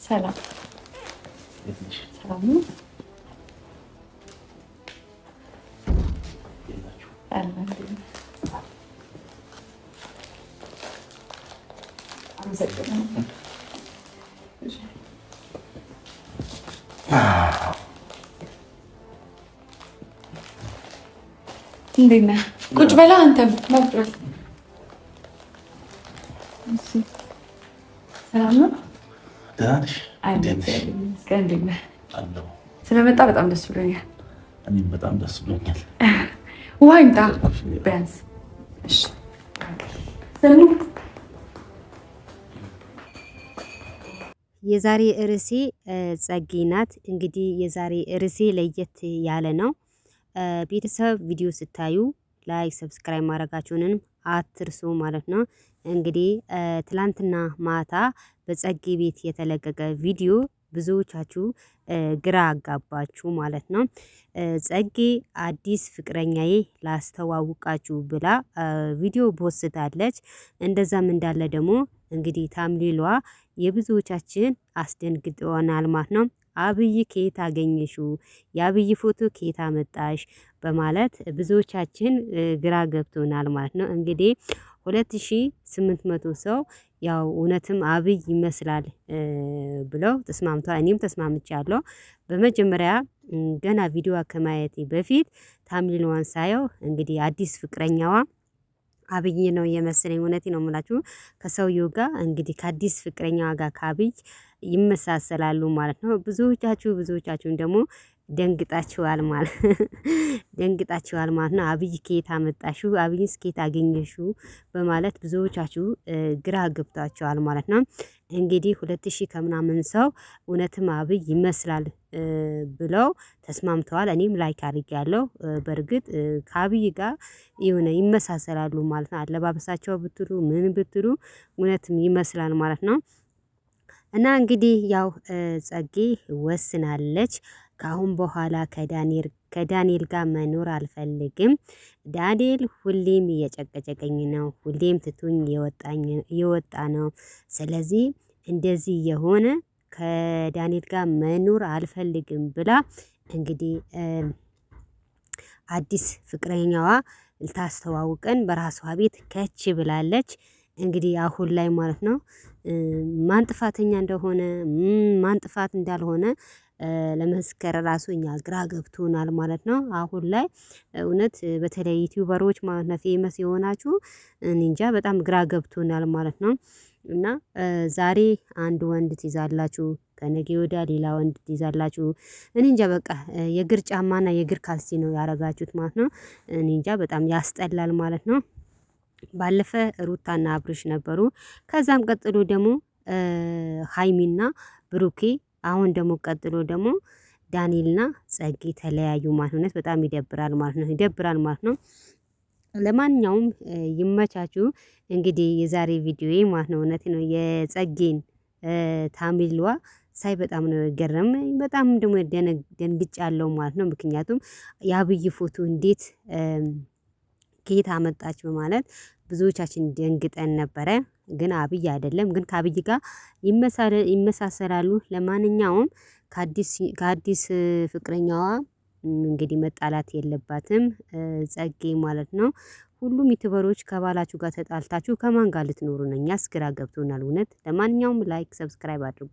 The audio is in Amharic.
ሰላም ሰላም ነው እንዴት ነህ? ቁጭ በላ አንተም መብራት ሰላም ነው? ደህና ነሽ? እንዴት ነህ? ስለመጣ በጣም ደስ ብሎኛል። እኔም በጣም ደስ ብሎኛል። ውሃ ይምጣ ቢያንስ። እሺ የዛሬ ርዕሴ ጸጌ ናት። እንግዲህ የዛሬ ርዕሴ ለየት ያለ ነው። ቤተሰብ ቪዲዮ ስታዩ ላይክ ሰብስክራይብ ማድረጋችሁንም አትርሱ ማለት ነው። እንግዲህ ትላንትና ማታ በጸጌ ቤት የተለቀቀ ቪዲዮ ብዙዎቻችሁ ግራ አጋባችሁ ማለት ነው። ጸጌ አዲስ ፍቅረኛዬ ላስተዋውቃችሁ ብላ ቪዲዮ ፖስታለች። እንደዛም እንዳለ ደግሞ እንግዲህ ታምሊሏ የብዙዎቻችን አስደንግጦናል ማለት ነው። አብይ ከየት አገኘሽው? የአብይ ፎቶ ከየት አመጣሽ? በማለት ብዙዎቻችን ግራ ገብቶናል ማለት ነው። እንግዲህ 2800 ሰው ያው እውነትም አብይ ይመስላል ብለው ተስማምቷል። እኔም ተስማምቻለሁ። በመጀመሪያ ገና ቪዲዮ ከማየቴ በፊት ታምሊሏን ሳየው እንግዲህ አዲስ ፍቅረኛዋ አብይ ነው የመሰለኝ። እውነቴን ነው የምላችሁ። ከሰውየው ጋር እንግዲህ ከአዲስ ፍቅረኛዋ ጋር ከአብይ ይመሳሰላሉ ማለት ነው። ብዙዎቻችሁም ደግሞ ደንግጣችኋል ማለት ነው። አብይ ከየት አመጣሽው? አብይስ ከየት አገኘሽው? በማለት ብዙዎቻችሁ ግራ ገብታችኋል ማለት ነው። እንግዲህ 2000 ከምናምን ሰው እውነትም አብይ ይመስላል ብለው ተስማምተዋል። እኔም ላይክ አድርጌያለሁ። በርግጥ ከአብይ ጋር የሆነ ይመሳሰላሉ ማለት ነው። አለባበሳቸው ብትሉ ምን ብትሉ እውነትም ይመስላል ማለት ነው። እና እንግዲህ ያው ጸጌ ወስናለች። ከአሁን በኋላ ከዳንኤል ጋር መኖር አልፈልግም። ዳንኤል ሁሌም እየጨቀጨቀኝ ነው። ሁሌም ትቶኝ እየወጣ ነው። ስለዚህ እንደዚህ የሆነ ከዳንኤል ጋር መኖር አልፈልግም ብላ እንግዲህ አዲስ ፍቅረኛዋ ልታስተዋውቀን በራሷ ቤት ከች ብላለች። እንግዲህ አሁን ላይ ማለት ነው ማን ጥፋተኛ እንደሆነ ማን ጥፋት እንዳልሆነ ለመስከረ ራሱ እኛ ግራ ገብቶናል ማለት ነው። አሁን ላይ እውነት በተለይ ዩቲዩበሮች ማለት ነው ፌመስ የሆናችሁ እኔ እንጃ በጣም ግራ ገብቶናል ማለት ነው። እና ዛሬ አንድ ወንድ ትይዛላችሁ፣ ከነገ ወዲያ ሌላ ወንድ ትይዛላችሁ። እኔ እንጃ በቃ የእግር ጫማና የእግር ካልሲ ነው ያደረጋችሁት ማለት ነው። እኔ እንጃ በጣም ያስጠላል ማለት ነው። ባለፈ ሩታና አብርሽ ነበሩ። ከዛም ቀጥሎ ደግሞ ሃይሚና ብሩኬ፣ አሁን ደግሞ ቀጥሎ ደግሞ ዳንኤልና ጸጌ ተለያዩ ማለት ነው። በጣም ይደብራል ማለት ነው። ለማንኛውም ይመቻችሁ። እንግዲህ የዛሬ ቪዲዮ ማለት ነው እውነቴ ነው የጸጌን ታምሊሏ ሳይ በጣም ነው የገረመኝ። በጣም ደግሞ ደንግጫለሁ ማለት ነው። ምክንያቱም የአብይ ፎቶ እንዴት ከየት አመጣች በማለት ብዙዎቻችን ደንግጠን ነበረ። ግን አብይ አይደለም፣ ግን ከአብይ ጋር ይመሳሰላሉ። ለማንኛውም ከአዲስ ፍቅረኛዋ እንግዲህ መጣላት የለባትም ጸጌ ማለት ነው። ሁሉም ዩቲዩበሮች ከባላችሁ ጋር ተጣልታችሁ ከማን ጋር ልትኖሩ ነው? እኛስ ግራ ገብቶናል እውነት። ለማንኛውም ላይክ ሰብስክራይብ አድርጉ።